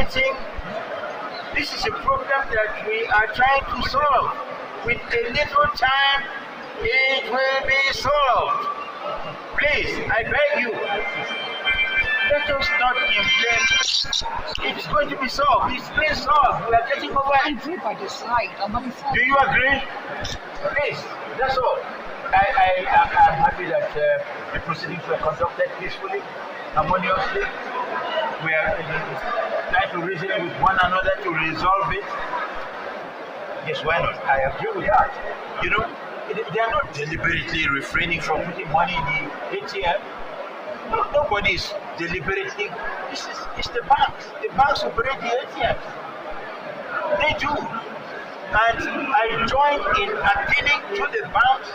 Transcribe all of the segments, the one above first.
think this is a problem that we are trying to solve. With a little time, it will be solved. Please, I beg you, let us not inflame. It's going to be solved. It's being solved. We are getting over it. Do you agree? Please, that's all. I am happy that the proceedings were conducted peacefully, harmoniously. We are trying to reason with one another to resolve it. Yes, why not? I agree with that. You know, they are not deliberately refraining from putting money in the ATM. No, nobody is deliberately. It's the banks. The banks operate the ATM. They do. And I join in appealing to the banks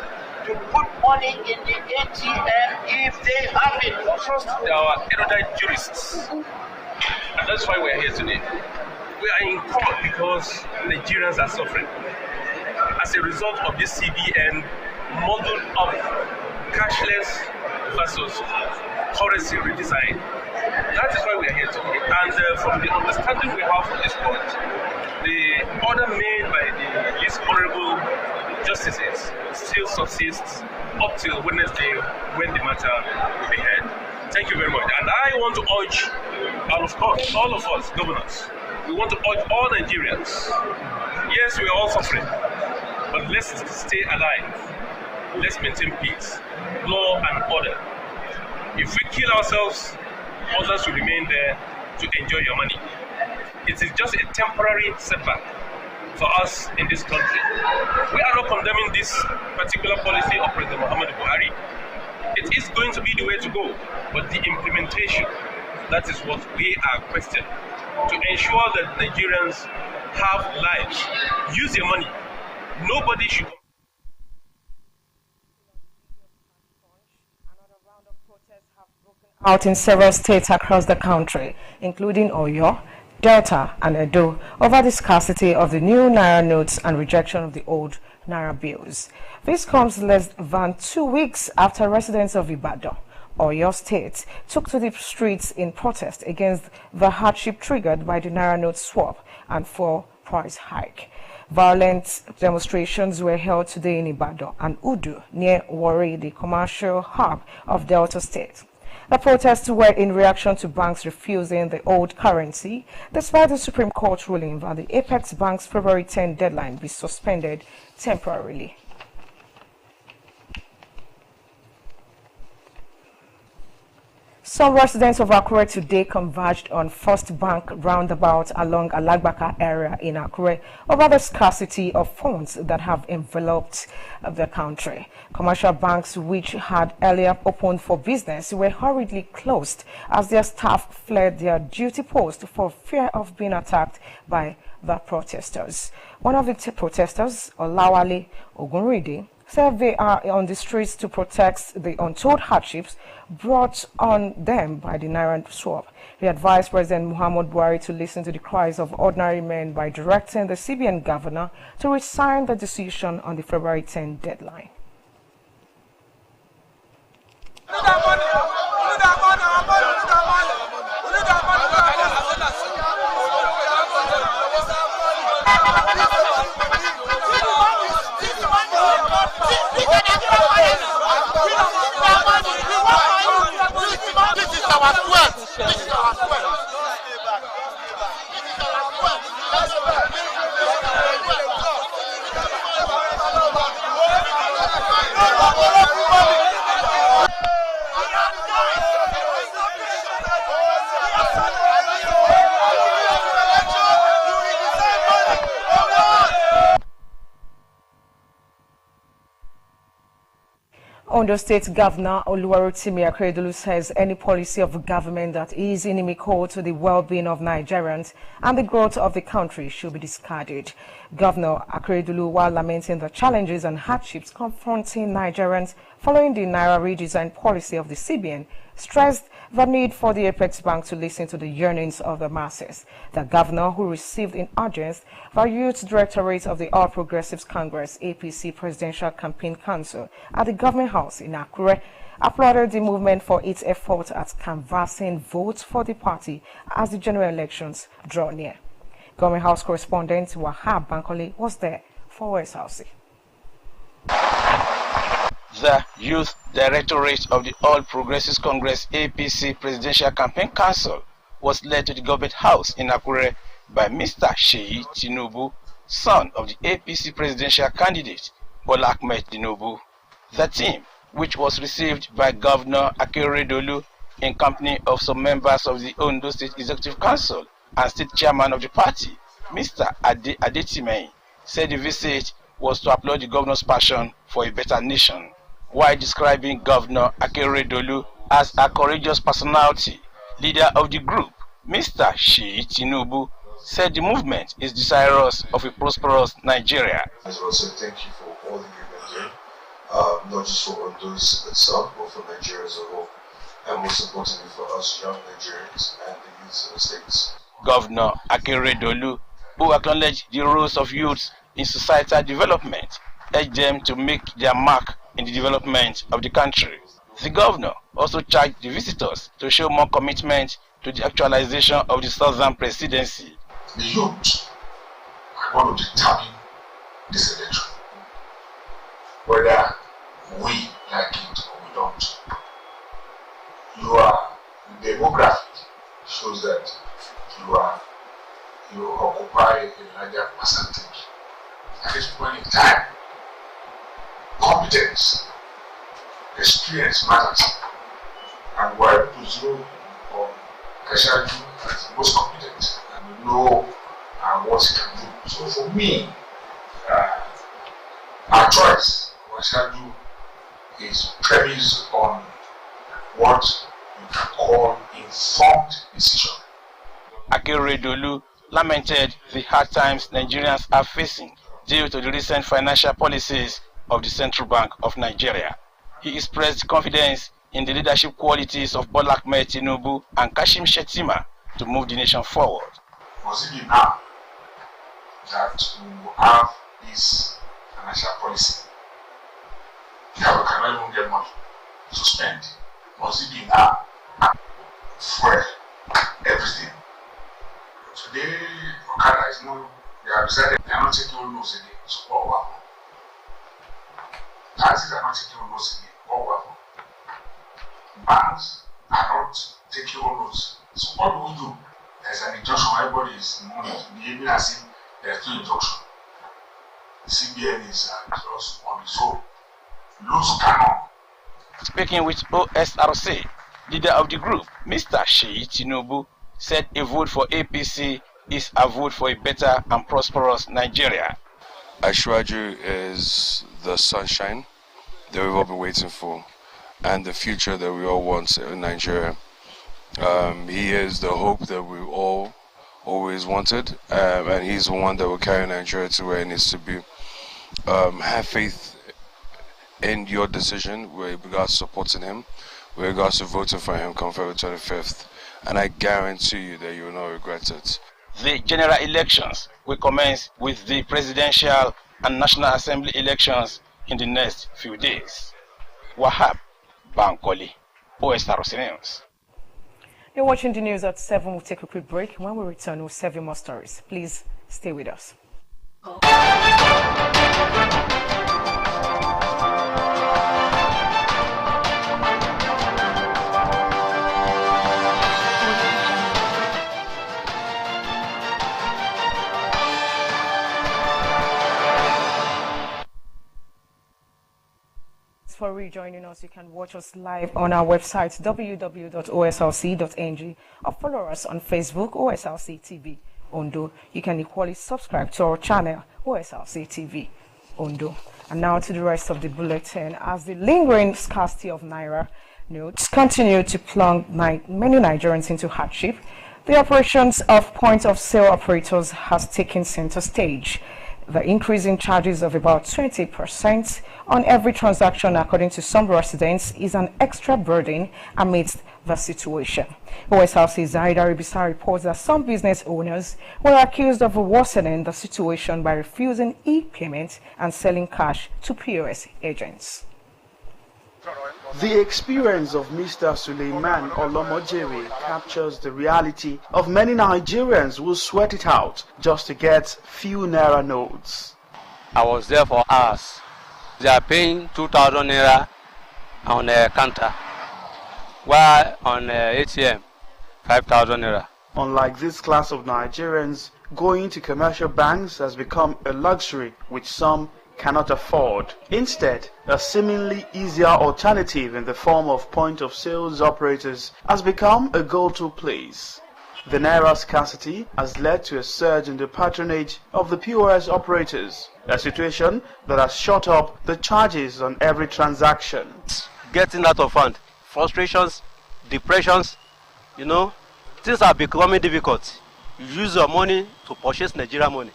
to put money in the ATM if they have it. Trust our erudite jurists. And that's why we're here today. We are in court because Nigerians are suffering as a result of this CBN model of cashless versus currency redesign. That is why we are here today. And from the understanding we have from this court, the order made by the least honorable justices still subsists up till Wednesday when the matter will be heard. Thank you very much. And I want to urge, and of course, all of us governors, we want to urge all Nigerians. Yes, we are all suffering, but let's stay alive. Let's maintain peace, law and order. If we kill ourselves, others will remain there to enjoy your money. It is just a temporary setback for us in this country. We are not condemning this particular policy of President Muhammadu Buhari. It is going to be the way to go, but the implementation, that is what we are questioning. To ensure that Nigerians have lives, use your money. Nobody should. Out in several states across the country, including Oyo, Delta, and Edo, over the scarcity of the new Naira notes and rejection of the old Naira bills. This comes less than 2 weeks after residents of Ibadan, Oyo State, took to the streets in protest against the hardship triggered by the Naira note swap and fuel price hike. Violent demonstrations were held today in Ibadan and Udu, near Warri, the commercial hub of Delta State. The protests were in reaction to banks refusing the old currency, despite the Supreme Court ruling that the Apex Bank's February 10 deadline be suspended temporarily. Some residents of Akure today converged on First Bank roundabout along Alagbaka area in Akure over the scarcity of funds that have enveloped the country. Commercial banks which had earlier opened for business were hurriedly closed as their staff fled their duty post for fear of being attacked by the protesters. One of the protesters, Olawale Ogunride, said they are on the streets to protest the untold hardships brought on them by the Naira swap. He advised President Muhammadu Buhari to listen to the cries of ordinary men by directing the CBN governor to resign the decision on the February 10 deadline. Ondo State Governor Oluwarotimi Akeredolu says any policy of the government that is inimical to the well-being of Nigerians and the growth of the country should be discarded. Governor Akeredolu, while lamenting the challenges and hardships confronting Nigerians following the Naira redesign policy of the CBN, stressed the need for the Apex Bank to listen to the yearnings of the masses. The governor, who received in audience the Youth Directorate of the All Progressives Congress APC Presidential Campaign Council at the Government House in Akure, applauded the movement for its effort at canvassing votes for the party as the general elections draw near. Government House correspondent Wahab Bankole was there for OSRC. The Youth Directorate of the All Progressives Congress APC Presidential Campaign Council was led to the Government House in Akure by Mr. Sheyi Tinubu, son of the APC presidential candidate Bola Ahmed Tinubu. The team, which was received by Governor Akeredolu in company of some members of the Ondo State Executive Council and State Chairman of the party, Mr. Adetimei, said the visit was to applaud the governor's passion for a better nation, while describing Governor Akeredolu as a courageous personality. Leader of the group, Mr. Sheyi Tinubu, said the movement is desirous of a prosperous Nigeria. As well, so thank you for all that you've been doing, not just for Honduras itself, but for Nigeria as a whole, and most importantly for us young Nigerians and the youth of the states. Governor Akeredolu, who acknowledged the roles of youths in societal development, urged them to make their mark in the development of the country. The governor also charged the visitors to show more commitment to the actualization of the Southern Presidency. The youth are going to determine this election, whether we like it or we don't. Your demographic shows that you occupy a larger percentage. At this point in time, competence, experience matters, and we're able to zero on Kashaju as the most competent and know what he can do. So for me, our choice, Kashaju, is premised on what you can call informed decision. Akeredolu lamented the hard times Nigerians are facing due to the recent financial policies of the Central Bank of Nigeria. He expressed confidence in the leadership qualities of Bola Ahmed Tinubu and Kashim Shettima to move the nation forward. Was it now that we will have this financial policy that we cannot even get money to spend? Must it be now for everything? Today, Okada is no, they have decided they are not taking all those again. So what will happen? Taxis are not taking all those again. What will happen? Banks are not taking all those. So what do we do? There's an injunction, everybody is behaving as if there's no injunction. The CBN is just on its own. Loose cannon. Speaking with OSRC, leader of the group, Mr. Sheyi Tinubu, said a vote for APC is a vote for a better and prosperous Nigeria. Ashwaju is the sunshine that we've all been waiting for and the future that we all want in Nigeria. He is the hope that we all always wanted, and he's the one that will carry Nigeria to where it needs to be. Have faith in your decision with regards to supporting him, with regards to voting for him come February 25th, and I guarantee you that you will not regret it. The general elections will commence with the presidential and National Assembly elections in the next few days. Wahab Bankole, OSRC News. You're watching the news at 7. We'll take a quick break. When we return, we'll serve you more stories. Please stay with us. For rejoining us, you can watch us live on our website www.osrc.ng or follow us on Facebook OSRC TV Ondo. You can equally subscribe to our channel OSRC TV Ondo. And now to the rest of the bulletin. As the lingering scarcity of naira notes continue to plunge many Nigerians into hardship, the operations of point-of-sale operators has taken center stage. The increase in charges of about 20% on every transaction, according to some residents, is an extra burden amidst the situation. OSRC's Zaida Ribisa reports that some business owners were accused of worsening the situation by refusing e-payment and selling cash to POS agents. The experience of Mr. Suleiman Olomojere captures the reality of many Nigerians who sweat it out just to get few naira notes. I was there for hours. They are paying 2,000 naira on a counter, while on ATM, 5,000 naira. Unlike this class of Nigerians, going to commercial banks has become a luxury which some cannot afford. Instead, a seemingly easier alternative in the form of point-of-sales operators has become a go-to place. The naira scarcity has led to a surge in the patronage of the POS operators, a situation that has shot up the charges on every transaction. Getting out of hand, frustrations, depressions, things are becoming difficult. You use your money to purchase Nigeria money.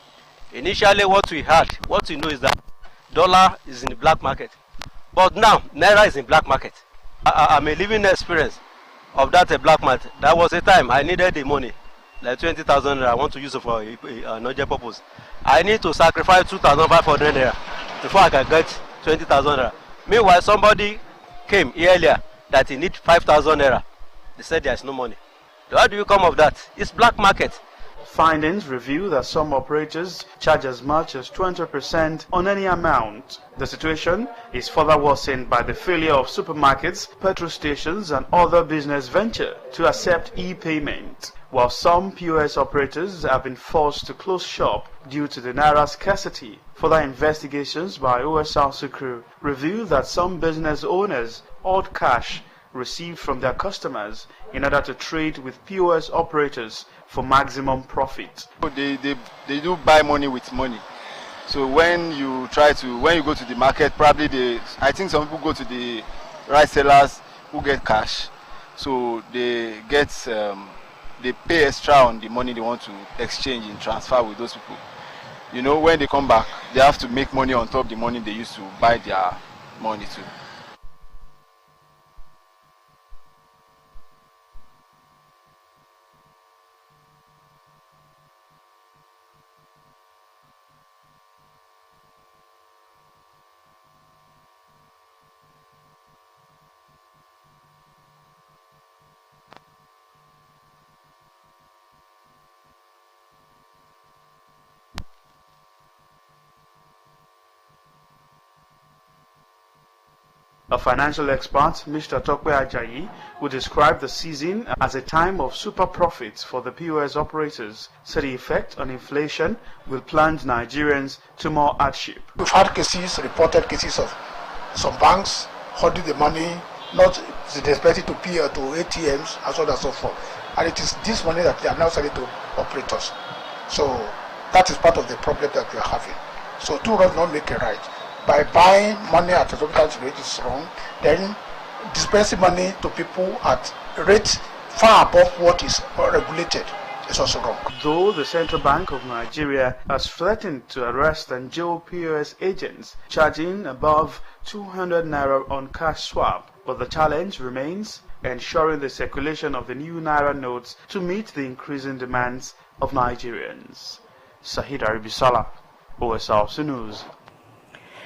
Initially what we know is that dollar is in the black market. But now, naira is in black market. I'm a living experience of that black market. That was a time I needed the money, like 20,000 naira. I want to use it for another purpose. I need to sacrifice 2,500 naira before I can get 20,000 naira. Meanwhile, somebody came earlier that he needs 5,000 naira. They said there's no money. How do you come of that? It's black market. Findings reveal that some operators charge as much as 20% on any amount. The situation is further worsened by the failure of supermarkets, petrol stations and other business ventures to accept e-payment, while some POS operators have been forced to close shop due to the naira scarcity. Further investigations by Osrc reveal that some business owners hoard cash received from their customers in order to trade with POS operators for maximum profit. They do buy money with money. So when you go to the market, probably I think some people go to the rice sellers who get cash. So they pay extra on the money they want to exchange and transfer with those people. When they come back, they have to make money on top of the money they used to buy their money too. A financial expert, Mr. Tokwe Ajayi, who described the season as a time of super profits for the POS operators, said the effect on inflation will plunge Nigerians to more hardship. We've had reported cases of some banks holding the money, not expected to pay to ATMs, and so on and so forth. And it is this money that they are now selling to operators. So that is part of the problem that we are having. So two wrongs don't make a right. By buying money at a exorbitant rate is wrong, then dispensing money to people at rates far above what is regulated is also wrong. Though the Central Bank of Nigeria has threatened to arrest and jail POS agents charging above 200 naira on cash swap, but the challenge remains ensuring the circulation of the new naira notes to meet the increasing demands of Nigerians. Sahid Aribisala, Osrc News.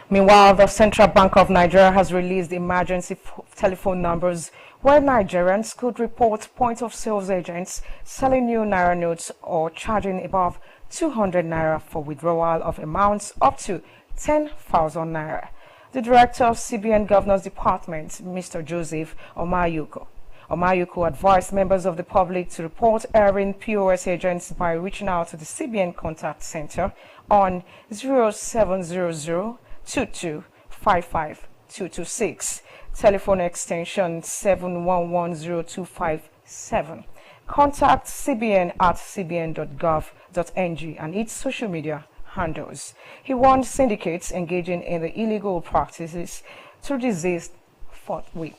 Meanwhile, the Central Bank of Nigeria has released emergency telephone numbers where Nigerians could report point-of-sales agents selling new naira notes or charging above 200 naira for withdrawal of amounts up to 10,000 naira. The Director of CBN Governor's Department, Mr. Joseph Omayuko advised members of the public to report erring POS agents by reaching out to the CBN Contact Center on 0700 2255-226, telephone extension 7110257. Contact CBN at cbn.gov.ng and its social media handles. He warned syndicates engaging in the illegal practices to desist forthwith.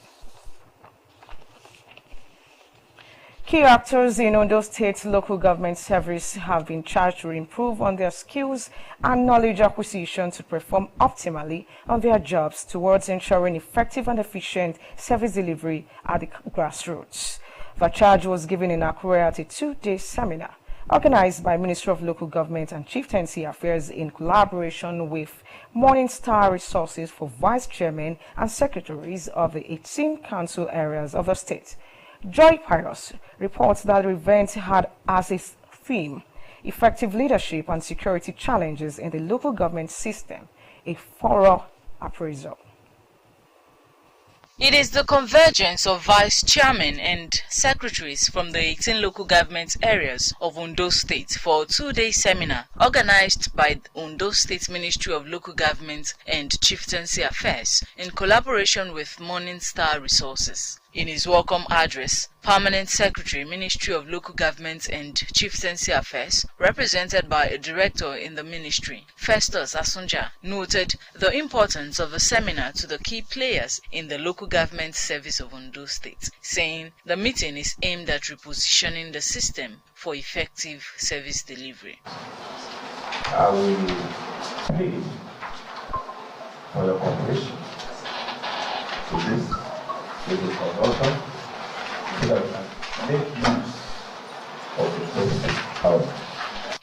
Key actors in Ondo State local government service have been charged to improve on their skills and knowledge acquisition to perform optimally on their jobs towards ensuring effective and efficient service delivery at the grassroots. The charge was given in Akure at a two-day seminar organized by Ministry of Local Government and Chieftaincy Affairs in collaboration with Morning Star Resources for Vice Chairman and Secretaries of the 18 council areas of the state. Joy Pius reports that the event had as its theme effective leadership and security challenges in the local government system, a thorough appraisal. It is the convergence of vice chairmen and secretaries from the 18 local government areas of Ondo State for a two-day seminar organized by the Ondo State Ministry of Local Government and Chieftaincy Affairs in collaboration with Morning Star Resources. In his welcome address, Permanent Secretary, Ministry of Local Government and Chieftaincy Affairs, represented by a director in the ministry, Festus Asunja, noted the importance of the seminar to the key players in the local government service of Ondo State, saying the meeting is aimed at repositioning the system for effective service delivery. I will plead for your cooperation to this. With the consultant, so that we can make use of the positive power.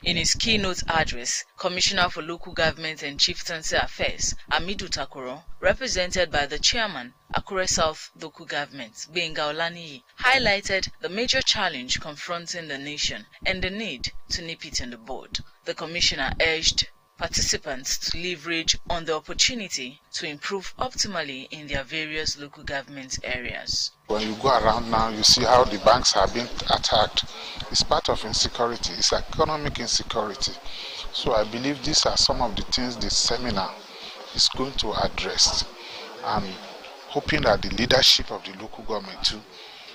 In his keynote address, Commissioner for Local Government and Chieftaincy Affairs, Amidu Takoro, represented by the chairman, Akure South Local Government, Benga Olaniyi, highlighted the major challenge confronting the nation and the need to nip it in the bud. The commissioner urged participants to leverage on the opportunity to improve optimally in their various local government areas. When you go around now, you see how the banks are being attacked. It's part of insecurity. It's economic insecurity. So I believe these are some of the things this seminar is going to address. I'm hoping that the leadership of the local government too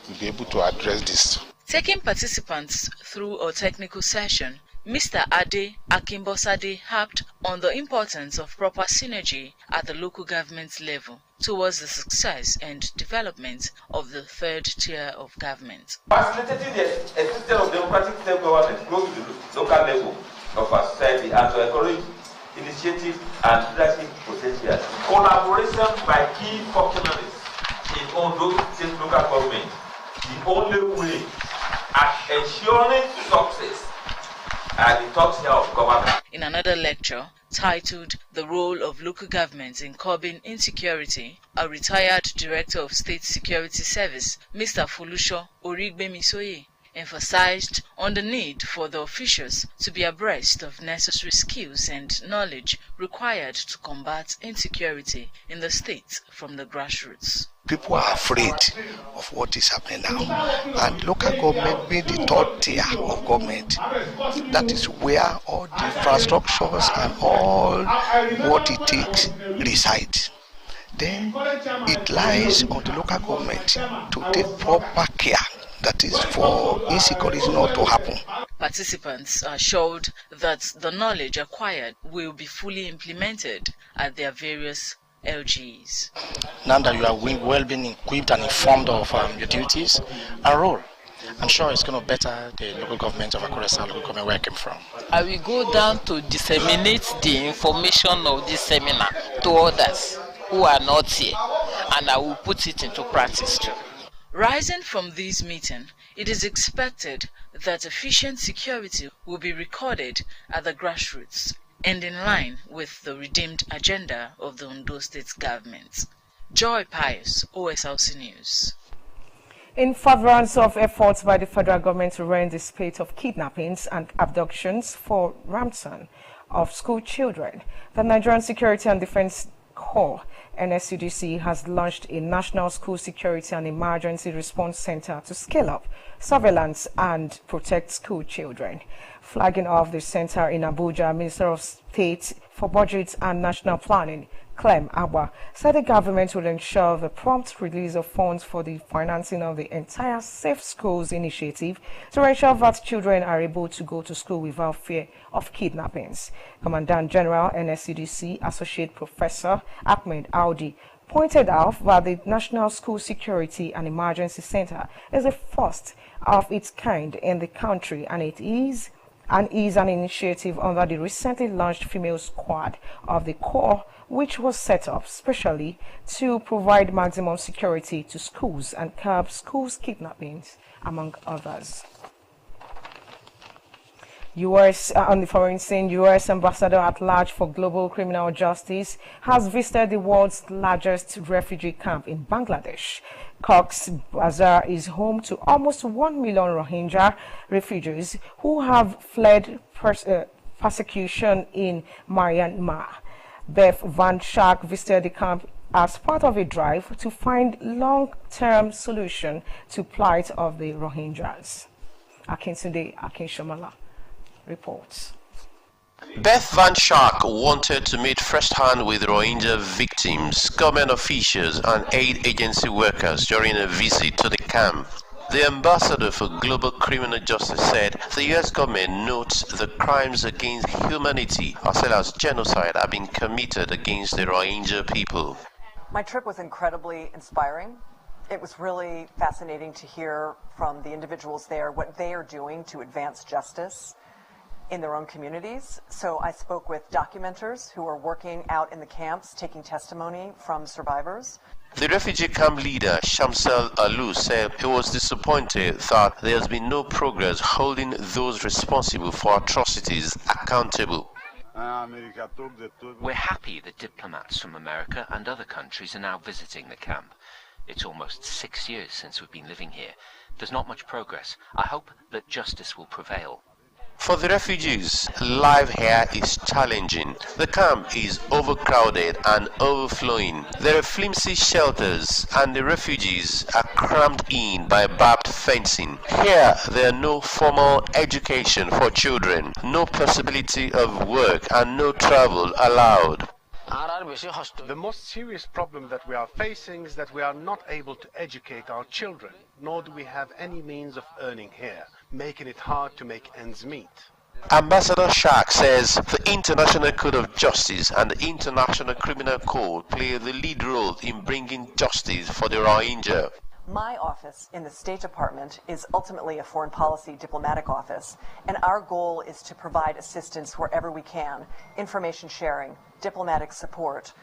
will be able to address this. Taking participants through a technical session, Mr. Ade Akimbosade harped on the importance of proper synergy at the local government level towards the success and development of the third tier of government. Facilitating the existence of democratic self-government close to the local level of our society and to encourage initiative and leadership potential. Collaboration by key functionaries in Ondo State local government, the only way at ensuring success at the top tier of government. In another lecture titled The Role of Local Governments in Curbing Insecurity, a retired Director of State Security Service, Mr. Folusho Origbemisoye, emphasized on the need for the officials to be abreast of necessary skills and knowledge required to combat insecurity in the state from the grassroots. People are afraid of what is happening now, and local government being the third tier of government, that is where all the infrastructures and all what it takes reside. Then it lies on the local government to take proper care, that is for insecurity not to happen. Participants assured that the knowledge acquired will be fully implemented at their various LGs. Now that you are well being equipped and informed of your duties and role, I'm sure it's going to better the local government of Akure South local government where I came from. I will go down to disseminate the information of this seminar to others who are not here, and I will put it into practice too. Rising from this meeting, it is expected that efficient security will be recorded at the grassroots and in line with the redeemed agenda of the Ondo State government. Joy Pius, OSLC News. In furtherance of efforts by the federal government to end the spate of kidnappings and abductions for ransom of school children, the Nigerian Security and Defense Corps NSCDC has launched a National School Security and Emergency Response Center to scale up surveillance and protect school children. Flagging off the center in Abuja, Minister of State for Budget and National Planning, Clem Abba, said the government will ensure the prompt release of funds for the financing of the entire Safe Schools initiative to ensure that children are able to go to school without fear of kidnappings. Commandant General NSCDC Associate Professor Ahmed Audi pointed out that the National School Security and Emergency Center is the first of its kind in the country, and it is an initiative under the recently launched female squad of the Corps, which was set up specially to provide maximum security to schools and curb schools kidnappings, among others. On the foreign scene, U.S. Ambassador at Large for Global Criminal Justice has visited the world's largest refugee camp in Bangladesh. Cox's Bazar is home to almost 1 million Rohingya refugees who have fled persecution in Myanmar. Beth Van Schaak visited the camp as part of a drive to find long-term solution to plight of the Rohingyas. Akintunde Akinshamala reports. Beth Van Schaak wanted to meet firsthand with Rohingya victims, government officials and aid agency workers during a visit to the camp. The ambassador for global criminal justice said the U.S. government notes the crimes against humanity as well as genocide have been committed against the Rohingya people. My trip was incredibly inspiring. It was really fascinating to hear from the individuals there what they are doing to advance justice in their own communities. So I spoke with documenters who are working out in the camps, taking testimony from survivors. The refugee camp leader, Shamsel Alu, said he was disappointed that there has been no progress holding those responsible for atrocities accountable. We're happy that diplomats from America and other countries are now visiting the camp. It's almost 6 years since we've been living here. There's not much progress. I hope that justice will prevail. For the refugees, life here is challenging. The camp is overcrowded and overflowing. There are flimsy shelters and the refugees are crammed in by barbed fencing. Here, there are no formal education for children, no possibility of work and no travel allowed. The most serious problem that we are facing is that we are not able to educate our children, nor do we have any means of earning here, making it hard to make ends meet. Ambassador Schaak says the International Code of Justice and the International Criminal Code play the lead role in bringing justice for the Rohingya. My office in the State Department is ultimately a foreign policy diplomatic office, and our goal is to provide assistance wherever we can, information sharing, diplomatic support,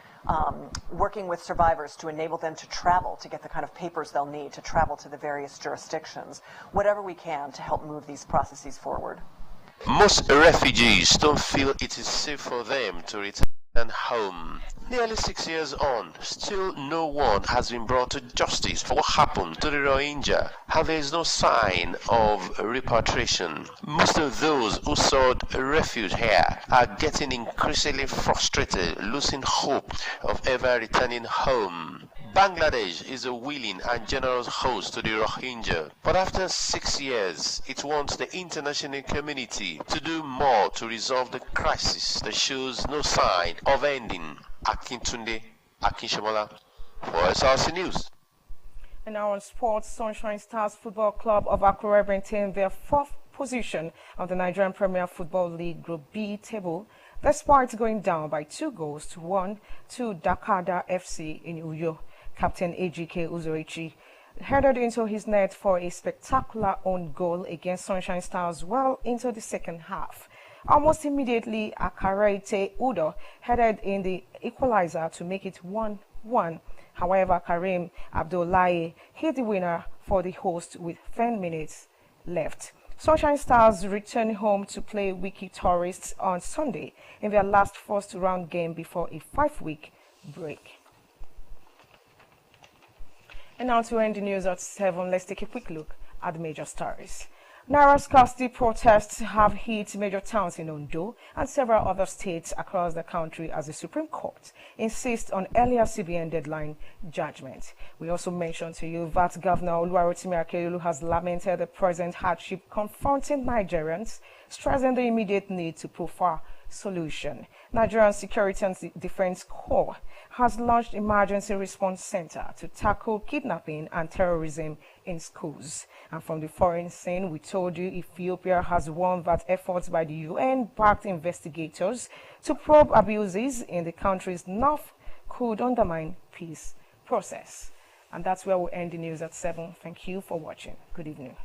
working with survivors to enable them to travel, to get the kind of papers they'll need to travel to the various jurisdictions, whatever we can to help move these processes forward. Most refugees don't feel it is safe for them to return home. Nearly 6 years on, still no one has been brought to justice for what happened to the Rohingya, and there is no sign of repatriation. Most of those who sought refuge here are getting increasingly frustrated, losing hope of ever returning home. Bangladesh is a willing and generous host to the Rohingya, but after 6 years, it wants the international community to do more to resolve the crisis that shows no sign of ending. Akintunde Akinshamala for Osrc News. And now on sports, Sunshine Stars Football Club of Akure maintained their 4th position of the Nigerian Premier Football League Group B table, despite going down by 2-1 to Dakada FC in Uyo. Captain AGK Uzorichi headed into his net for a spectacular own goal against Sunshine Stars well into the second half. Almost immediately, Akarete Udo headed in the equalizer to make it 1-1. However, Karim Abdullahi hit the winner for the host with 10 minutes left. Sunshine Stars return home to play Wiki Tourists on Sunday in their last first-round game before a 5-week break. And now to end the news at 7, let's take a quick look at the major stories. Naira scarcity protests have hit major towns in Ondo and several other states across the country as the Supreme Court insists on earlier CBN deadline judgment. We also mentioned to you that Governor Oluwarotimi Akeredolu has lamented the present hardship confronting Nigerians, stressing the immediate need to profile solution. Nigerian Security and Defense Corps has launched Emergency Response Center to tackle kidnapping and terrorism in schools. And from the foreign scene, we told you Ethiopia has warned that efforts by the UN-backed investigators to probe abuses in the country's north could undermine peace process. And that's where we'll end the news at 7. Thank you for watching. Good evening.